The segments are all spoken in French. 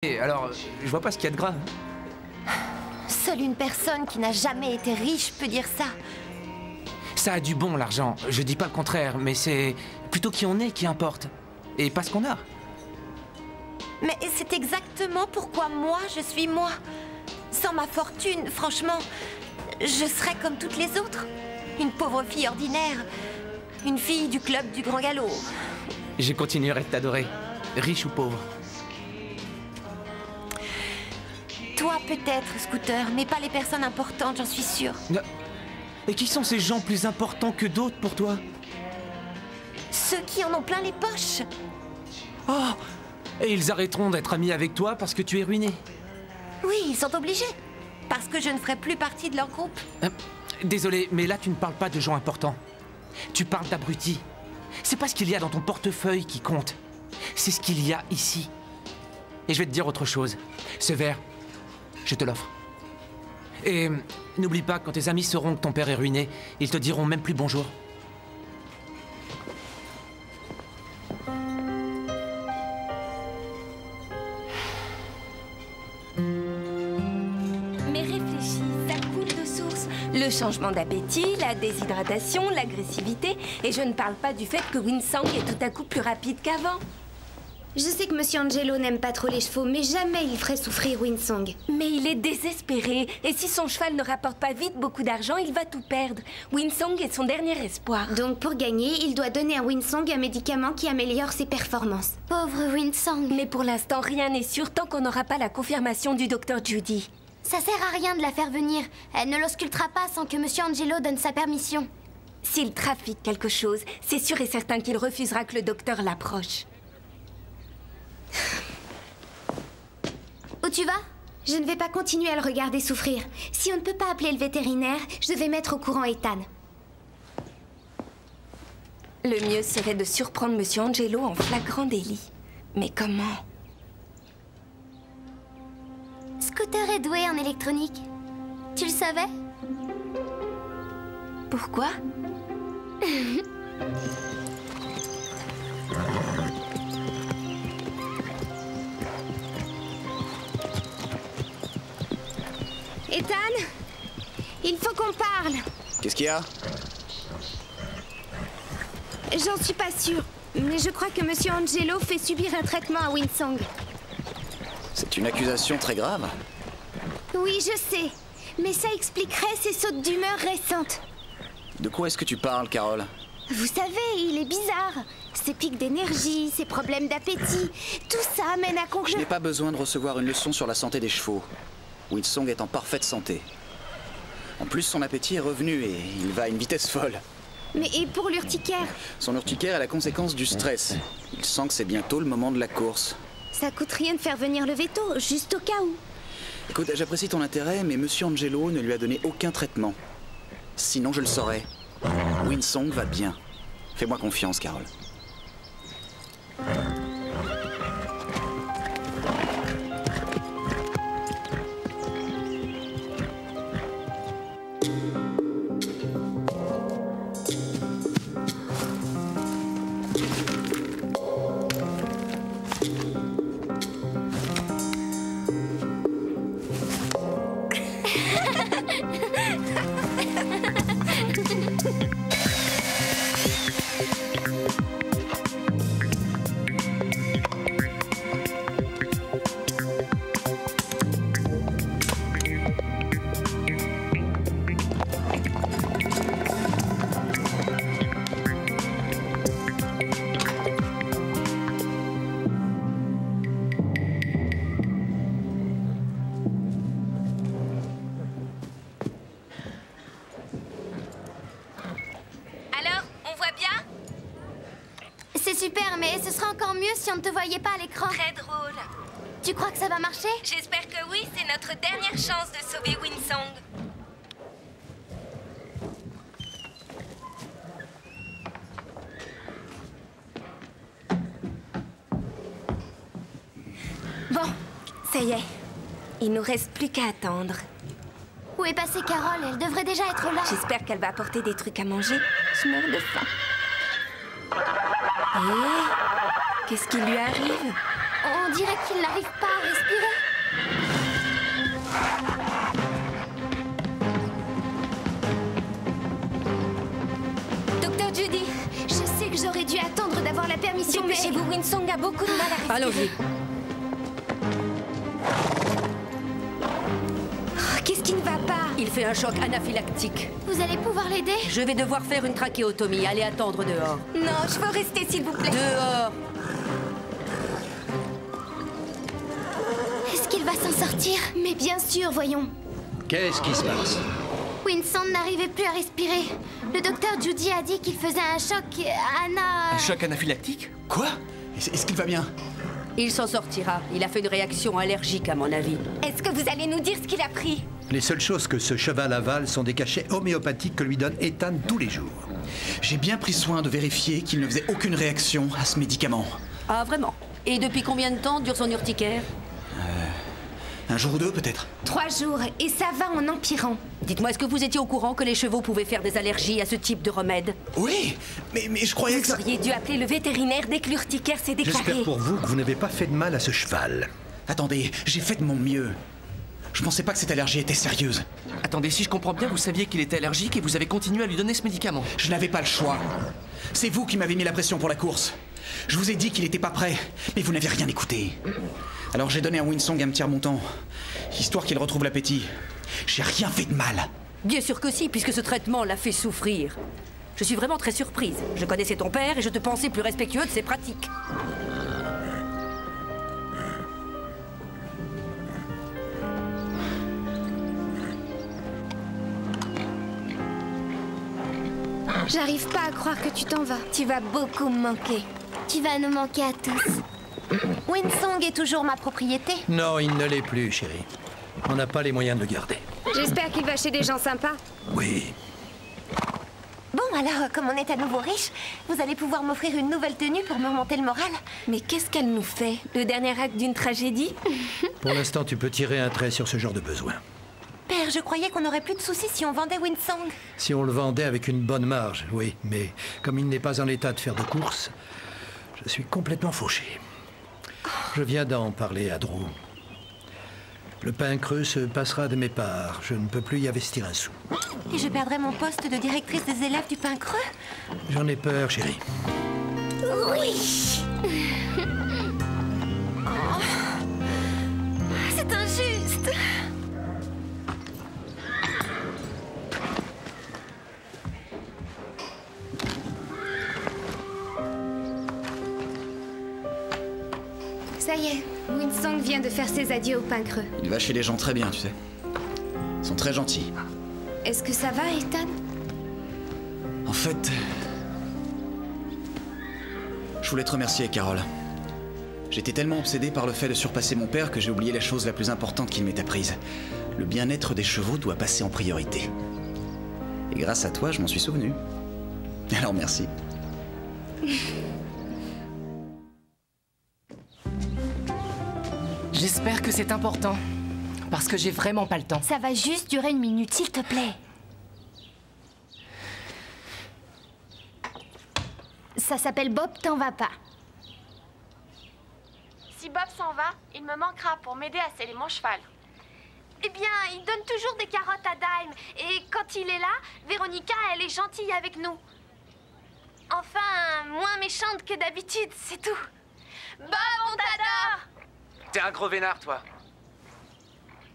Et alors, je vois pas ce qu'il y a de grave. Seule une personne qui n'a jamais été riche peut dire ça. Ça a du bon, l'argent. Je dis pas le contraire, mais c'est plutôt qui on est qui importe. Et pas ce qu'on a. Mais c'est exactement pourquoi moi, je suis moi. Sans ma fortune, franchement, je serais comme toutes les autres. Une pauvre fille ordinaire. Une fille du club du Grand Galop. Je continuerai de t'adorer, riche ou pauvre. Toi peut-être, Scooter, mais pas les personnes importantes, j'en suis sûre. Et qui sont ces gens plus importants que d'autres pour toi? Ceux qui en ont plein les poches. Oh! Et ils arrêteront d'être amis avec toi parce que tu es ruiné. Oui, ils sont obligés. Parce que je ne ferai plus partie de leur groupe. Désolé, mais là tu ne parles pas de gens importants. Tu parles d'abrutis. C'est pas ce qu'il y a dans ton portefeuille qui compte. C'est ce qu'il y a ici. Et je vais te dire autre chose. Ce verre, je te l'offre. Et n'oublie pas, quand tes amis sauront que ton père est ruiné, ils te diront même plus bonjour. Mais réfléchis, ça coule de source. Le changement d'appétit, la déshydratation, l'agressivité. Et je ne parle pas du fait que Winsong est tout à coup plus rapide qu'avant. Je sais que Monsieur Angelo n'aime pas trop les chevaux, mais jamais il ferait souffrir Winsong. Mais il est désespéré. Et si son cheval ne rapporte pas vite beaucoup d'argent, il va tout perdre. Winsong est son dernier espoir. Donc pour gagner, il doit donner à Winsong un médicament qui améliore ses performances. Pauvre Winsong. Mais pour l'instant, rien n'est sûr tant qu'on n'aura pas la confirmation du docteur Judy. Ça sert à rien de la faire venir. Elle ne l'auscultera pas sans que Monsieur Angelo donne sa permission. S'il trafique quelque chose, c'est sûr et certain qu'il refusera que le docteur l'approche. Où tu vas? Je ne vais pas continuer à le regarder souffrir. Si on ne peut pas appeler le vétérinaire, je vais mettre au courant Ethan. Le mieux serait de surprendre Monsieur Angelo en flagrant délit. Mais comment? Scooter est doué en électronique. Tu le savais? Pourquoi? Ethan, il faut qu'on parle. Qu'est-ce qu'il y a? J'en suis pas sûre, mais je crois que Monsieur Angelo fait subir un traitement à Winsong. C'est une accusation très grave. Oui, je sais, mais ça expliquerait ses sautes d'humeur récentes. De quoi est-ce que tu parles, Carole? Vous savez, il est bizarre. Ses pics d'énergie, ses problèmes d'appétit, tout ça amène à Je conclure... n'ai pas besoin de recevoir une leçon sur la santé des chevaux. Winsong est en parfaite santé. En plus, son appétit est revenu et il va à une vitesse folle. Mais et pour l'urticaire? Son urticaire est la conséquence du stress. Il sent que c'est bientôt le moment de la course. Ça coûte rien de faire venir le veto, juste au cas où. Écoute, j'apprécie ton intérêt, mais Monsieur Angelo ne lui a donné aucun traitement. Sinon, je le saurais. Winsong va bien. Fais-moi confiance, Carole. C'est super, mais ce serait encore mieux si on ne te voyait pas à l'écran. Très drôle. Tu crois que ça va marcher? J'espère que oui, c'est notre dernière chance de sauver Winsong. Bon, ça y est. Il nous reste plus qu'à attendre. Où est passée Carole? Elle devrait déjà être là. J'espère qu'elle va apporter des trucs à manger. Je meurs de faim. Qu'est-ce qui lui arrive? On dirait qu'il n'arrive pas à respirer. Dépêchez-vous, Winsong a beaucoup de mal à respirer. Allons-y. Oh, qu'est-ce qui ne va pas? Il fait un choc anaphylactique. Vous allez pouvoir l'aider? Je vais devoir faire une trachéotomie. Allez attendre dehors. Non, je veux rester, s'il vous plaît. Dehors. Est-ce qu'il va s'en sortir? Mais bien sûr, voyons. Qu'est-ce qui se passe? Winsong n'arrivait plus à respirer. Le docteur Judy a dit qu'il faisait un choc. Anna... Un choc anaphylactique? Quoi? Est-ce qu'il va bien? Il s'en sortira. Il a fait une réaction allergique, à mon avis. Est-ce que vous allez nous dire ce qu'il a pris? Les seules choses que ce cheval avale sont des cachets homéopathiques que lui donne Ethan tous les jours. J'ai bien pris soin de vérifier qu'il ne faisait aucune réaction à ce médicament. Ah, vraiment? Et depuis combien de temps dure son urticaire? Un jour ou deux, peut-être. 3 jours, et ça va en empirant. Dites-moi, est-ce que vous étiez au courant que les chevaux pouvaient faire des allergies à ce type de remède? Oui, mais je croyais que Vous ça... auriez dû appeler le vétérinaire dès que l'urticaire s'est déclaré. J'espère pour vous que vous n'avez pas fait de mal à ce cheval. Attendez, j'ai fait de mon mieux. Je pensais pas que cette allergie était sérieuse. Attendez, si je comprends bien, vous saviez qu'il était allergique et vous avez continué à lui donner ce médicament. Je n'avais pas le choix. C'est vous qui m'avez mis la pression pour la course. Je vous ai dit qu'il n'était pas prêt, mais vous n'avez rien écouté. Alors j'ai donné à Winsong un petit remontant, histoire qu'il retrouve l'appétit. J'ai rien fait de mal. Bien sûr que si, puisque ce traitement l'a fait souffrir. Je suis vraiment très surprise. Je connaissais ton père et je te pensais plus respectueux de ses pratiques. J'arrive pas à croire que tu t'en vas. Tu vas beaucoup me manquer. Tu vas nous manquer à tous. Winsong est toujours ma propriété. Non, il ne l'est plus, chérie. On n'a pas les moyens de le garder. J'espère qu'il va chez des gens sympas. Oui. Bon, alors, comme on est à nouveau riche, vous allez pouvoir m'offrir une nouvelle tenue pour me remonter le moral. Mais qu'est-ce qu'elle nous fait? Le dernier acte d'une tragédie? Pour l'instant, tu peux tirer un trait sur ce genre de besoin. Père, je croyais qu'on n'aurait plus de soucis si on vendait Winsong. Si on le vendait avec une bonne marge, oui. Mais comme il n'est pas en état de faire de course, je suis complètement fauché. Je viens d'en parler à Drew. Le pain creux se passera de mes parts. Je ne peux plus y investir un sou. Et je perdrai mon poste de directrice des élèves du pain creux. J'en ai peur, chérie. Oui. Oh. C'est injuste. Ça y est, Winsong vient de faire ses adieux au pain creux. Il va chez les gens très bien, tu sais. Ils sont très gentils. Est-ce que ça va, Ethan? En fait... Je voulais te remercier, Carole. J'étais tellement obsédé par le fait de surpasser mon père que j'ai oublié la chose la plus importante qu'il m'ait apprise. Le bien-être des chevaux doit passer en priorité. Et grâce à toi, je m'en suis souvenu. Alors merci. J'espère que c'est important. Parce que j'ai vraiment pas le temps. Ça va juste durer 1 minute, s'il te plaît. Ça s'appelle Bob, t'en vas pas. Si Bob s'en va, il me manquera pour m'aider à sceller mon cheval. Eh bien, il donne toujours des carottes à Dime. Et quand il est là, Véronica, elle est gentille avec nous. Enfin, moins méchante que d'habitude, c'est tout. Bob, on t'adore! T'es un gros vénard, toi.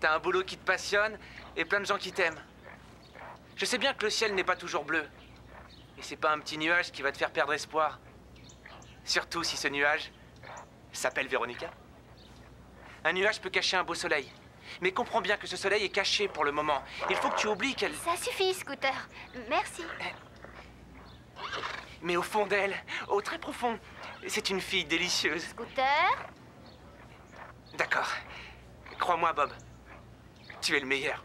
T'as un boulot qui te passionne et plein de gens qui t'aiment. Je sais bien que le ciel n'est pas toujours bleu. Mais c'est pas un petit nuage qui va te faire perdre espoir. Surtout si ce nuage s'appelle Véronica. Un nuage peut cacher un beau soleil. Mais comprends bien que ce soleil est caché pour le moment. Il faut que tu oublies qu'elle... Ça suffit, Scooter. Merci. Mais au fond d'elle, au très profond, c'est une fille délicieuse. Scooter? D'accord. Crois-moi, Bob. Tu es le meilleur.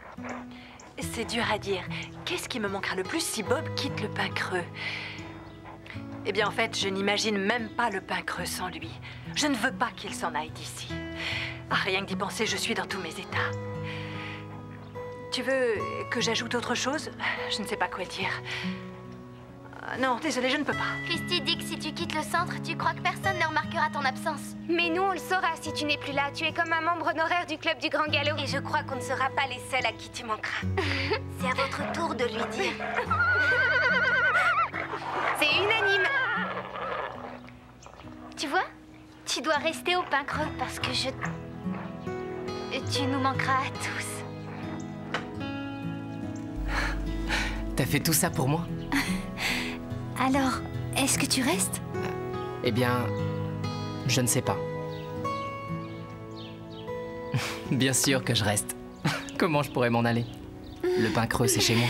C'est dur à dire. Qu'est-ce qui me manquera le plus si Bob quitte le pain creux? Eh bien, en fait, je n'imagine même pas le pain creux sans lui. Je ne veux pas qu'il s'en aille d'ici. Ah, rien que d'y penser, je suis dans tous mes états. Tu veux que j'ajoute autre chose? Je ne sais pas quoi dire. Non, désolé, je ne peux pas. Christy dit que si tu quittes le centre, tu crois que personne ne remarquera ton absence. Mais nous, on le saura si tu n'es plus là. Tu es comme un membre honoraire du club du Grand Galop. Et je crois qu'on ne sera pas les seuls à qui tu manqueras. C'est à votre tour de lui dire. C'est unanime. Tu vois? Tu dois rester au pain creux parce que tu nous manqueras à tous. T'as fait tout ça pour moi? Alors, est-ce que tu restes? Eh bien, je ne sais pas. Bien sûr que je reste. Comment je pourrais m'en aller? Le pain creux, c'est chez moi.